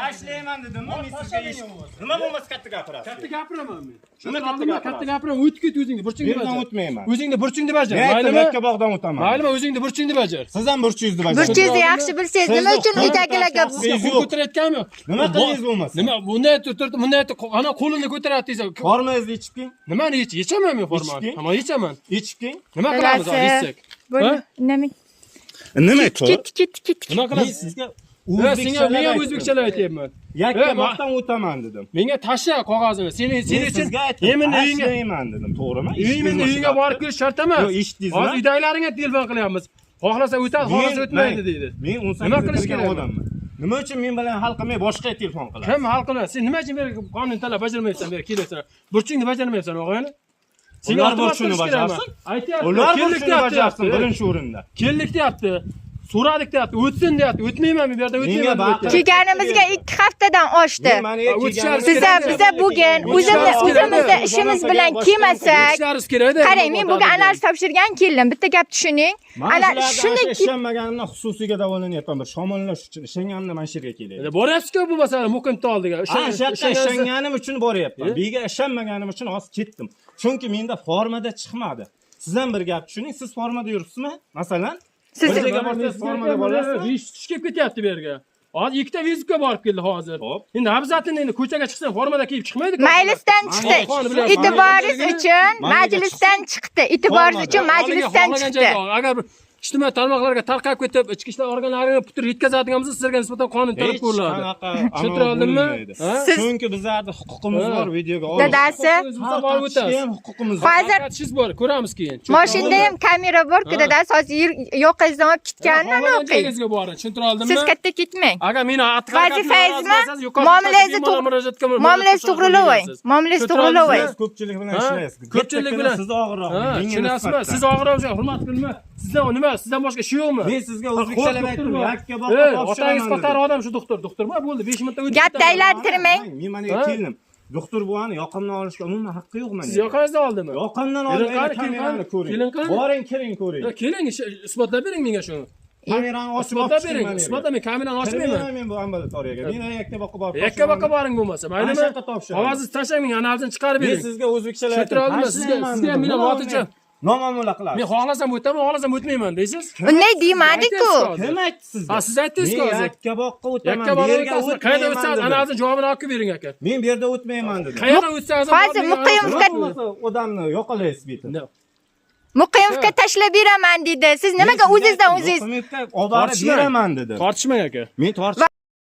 Ashlayman dedim, men sizga ish. Nima bo'lmasa katta gapirasiz. Katta gapiraman men. Nima katta gapiraman, o'tib ket o'zingni burchingni bajar. Men o'tmayman. O'zingni burchingni bajar. Maylimi? Yakkabog'dan o'taman. Maylimi, o'zingni burchingni bajar. Siz ham burchingizni bajaring. Burchingizni yaxshi bilsangiz, nima uchun uydagilarga ko'tarayotganmi? Nima qilingiz bo'lmasa? Nima bunday turib, bunday ana qo'lini ko'taryapsiz. Formangizni ichib king. Nimani yechaman men formani? Hamma yechaman. Ichib king. Nima qilamiz hozir ichsak? Nima? Nima Kit. Nima qilamiz? Sizga Menga o'zbekchalar aytyapman. Yakkabog'dan o'taman dedim. Menga tashla qog'ozini. Sen uchun sizga men uyingga ashlayman dedim, to'g'rimi? uyingga borib kelish shart emas. Yo'q, eshitdingizmi? Hozir uydagilaringga telefon qilyapmiz. Xohlasa o'tadi, xohlasa o'tmaydi deydi. Men 18 Nima qilish kerak odamman. Nima uchun men bilan hal qilmay boshqa telefon qilasiz? Kim hal qiladi? Sen nima uchun qonun talab bajarmaysan, beri kelasan. Burchingni bajarmaysan, o'g'ayni. Ular burchini bajarsin. Aytyapti. Ular burchini bajarsin birinchi o'rinda. Keldik deyapti. So'radik deyapti, o'tsin deyapti. O'tmayman bu yerda o'tmayman. Kelganimizga 2 haftadan oshdi. Biza bugun o'zimizda ishimiz bilan kelmasak, qarang, men bugun analiz topshirgan keldim. Bitta gap tushuning. Ana shuni ishlanmaganimdan xususiyga davolanyapman. Bir shamollash uchun ishlanganimda mana shu yerga keladi. Boryapsiz-ku bu masala muqimta oldiga. Ishlanganim uchun boryapman. Bega ishlanmaganim uchun hozir ketdim. Chunki menda formada chiqmadi. Siz ham bir gap tushuning. Siz formada yuribsizmi? Masalan, siz formada borasiz. Viz tushib ketyapti bu yerga. Hozir ikkita vizitga borib keldi hozir. Endi obязательно endi ko'chaga chiqsang formada kiyib chiqmaydi-ku. Majlisdan chiqdi. E'tiboringiz uchun majlisdan chiqdi. E'tiboringiz uchun majlisdan chiqdi. Agar ijtimoiy tarmoqlarga tarqab ketib, ichki ishlar organlariga putur yetkazadigan bo'lsa, sizlarga nisbatan qonun talab ko'riladi. Tushuntirib oldimmi? Chunki bizlarda huquqimiz bor videoga olish. Dadasi, borib o'tasiz. Huquqimiz bor. hozir Siz bor, ko'ramiz keyin. mashinada ham kamera bor-ku, dadasi, hozir yo'qingizdan olib ketganini o'qing. Sizga boring, tushuntirib oldimmi? Siz katta ketmang. Agar meni Vazifangizmi? Muomalangizni to'g'rilaving. Muomalangizni to'g'rilaving. Siz ko'pchilik bilan ishlaysiz. Ko'pchilik bilan siz og'irroq. Tushunasizmi? Siz og'irroq, hurmat qilma. Sizdan nima? Sizdan boshqa ish yo'qmi? Men sizga o'zbekchalab aytdim. Yakkabog'ga otangiz qator odam shu doktor bor, bo'ldi 5 minutda o'tib. Gapni aylantirmang. Men mana keldim. Doktor buvani yoqimdan olishga umuman haqqi yo'q menda. Siz yoqangizdan oldimi? Yoqimdan olib kamerani ko'ring. Boring, kiring ko'ring. Keling, isbotlab bering menga shuni. Kamerani ochib Isbotlab bering. Isbotlab, men kamerani ochmayman. Men bu ambulatoriyaga. Men Yakkabog'ga borib. Yakkabog'ga boring bo'lmasa, maylimi? Ovozingizni tashlang, menga analizini chiqarib bering. Men sizga o'zbekchalab aytdim. Sizga ham men loticha. Noma'mula qilasiz. Men xohlasam o'taman, xohlasam o'tmayman deysiz. Unday demadi-ku. Kim aytdi sizga? Ha, siz aytdingiz-ku hozir. Yakkabog'ga o'taman. Yakkabog'ga qayerda o'tsangiz, analizini javobini olib bering aka. Men bu yerda o'tmayman dedim. Qayerda o'tsangiz, hozir Muqimovga odamni yo'qolaysiz bitta. Muqimovga tashlab beraman dedi. Siz nimaga o'zingizdan o'zingiz Muqimovga olib borib beraman dedi. Tortishmang aka. Men tortishmay